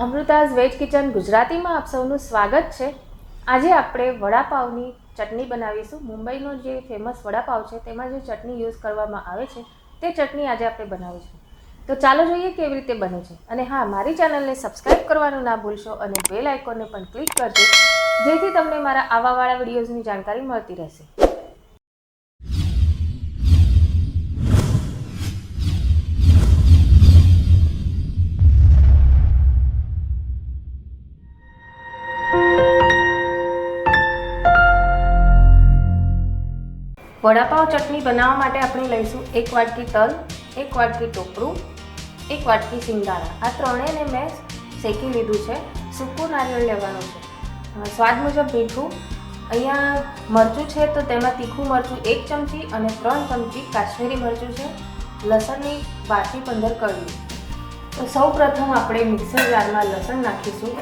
અમૃતાઝ veg kitchen ગુજરાતીમાં આપ સૌનું સ્વાગત છે। આજે આપણે વડાપાવની ચટણી બનાવીશું। મુંબઈનો જે ફેમસ વડાપાવ છે તેમાં જે ચટણી યુઝ કરવામાં આવે છે તે ચટણી આજે આપણે બનાવીશું। તો ચાલો જોઈએ કેવી રીતે બને છે। અને હા, મારી ચેનલને સબસ્ક્રાઈબ કરવાનું ના ભૂલશો અને બેલ આઇકોનને પણ ક્લિક કરજો, જેથી તમને મારા આવાવાળા વિડીયોઝની જાણકારી મળતી રહેશે। વડાપાવ ચટણી બનાવવા માટે આપણે લઈશું 1 વાટકી તલ, 1 વાટકી ટોપરું, 1 વાટકી સિંગદાણા। આ ત્રણેયને મેં શેકી લીધું છે। સૂકું નારિયેળ લેવાનું છે। સ્વાદ મુજબ મીઠું, અહીંયા મરચું છે તો તેમાં તીખું મરચું 1 ચમચી અને 3 ચમચી કાશ્મીરી મરચું છે। લસણની વાટી 15 કળી। તો સૌ પ્રથમ આપણે મિક્સર જારમાં લસણ નાખીશું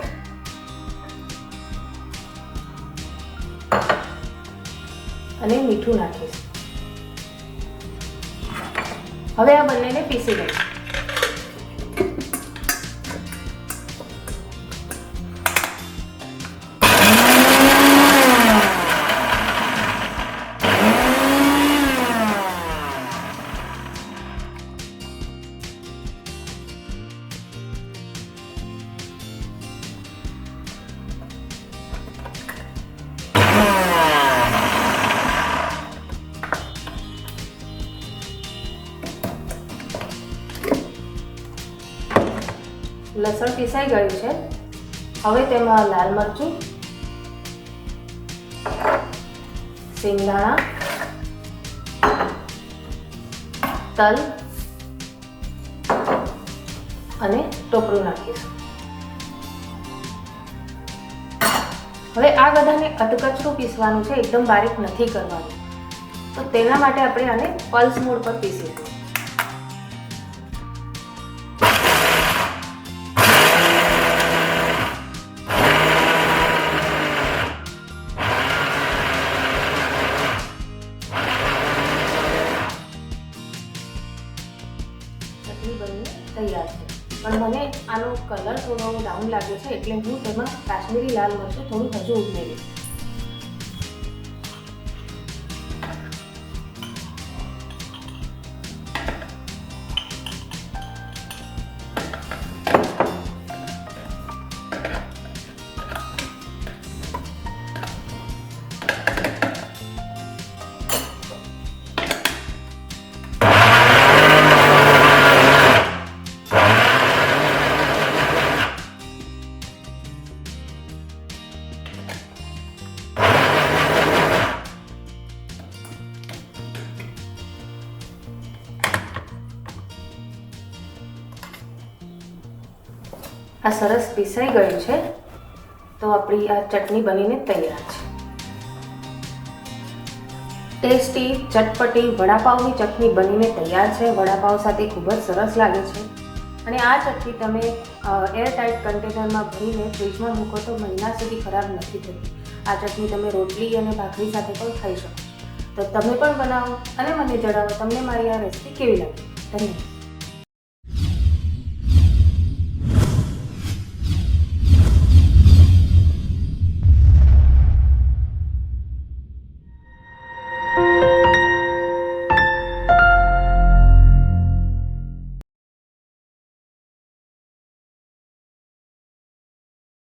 અને મીઠું નાખીશું। હવે આ બંનેને પીસી લઈશું। લસણ પીસાઈ ગયું છે। હવે તેમાં લાલ મરચું, સિંગદાણા, તલ અને ટોપરું નાખીશું। હવે આ બધાને અધકચરું પીસવાનું છે, એકદમ બારીક નથી કરવાનું। તો તેના માટે આપણે આને પલ્સ મોડ પર પીસીશું। ચટણી બનીને તૈયાર છે, પણ મને આનો કલર થોડો ડાઉન લાગે છે, એટલે હું તેમાં કાશ્મીરી લાલ મરચું થોડું હજુ ઉમેરીશ। આ સરસ પીસાઈ ગયું છે, તો આપણી આ ચટણી બનીને તૈયાર છે। ટેસ્ટી ચટપટી વડાપાવની ચટણી બનીને તૈયાર છે। વડાપાવ સાથે ખૂબ જ સરસ લાગે છે। અને આ ચટણી તમે એરટાઇટ કન્ટેનરમાં ભરીને ફ્રીજમાં મૂકો તો મહિના સુધી ખરાબ નથી થતી। આ ચટણી તમે રોટલી અને ભાખરી સાથે પણ ખાઈ શકો। તો તમે પણ બનાવો અને મને જણાવો તમને મારી આ રેસીપી કેવી લાગી। ધન્યવાદ।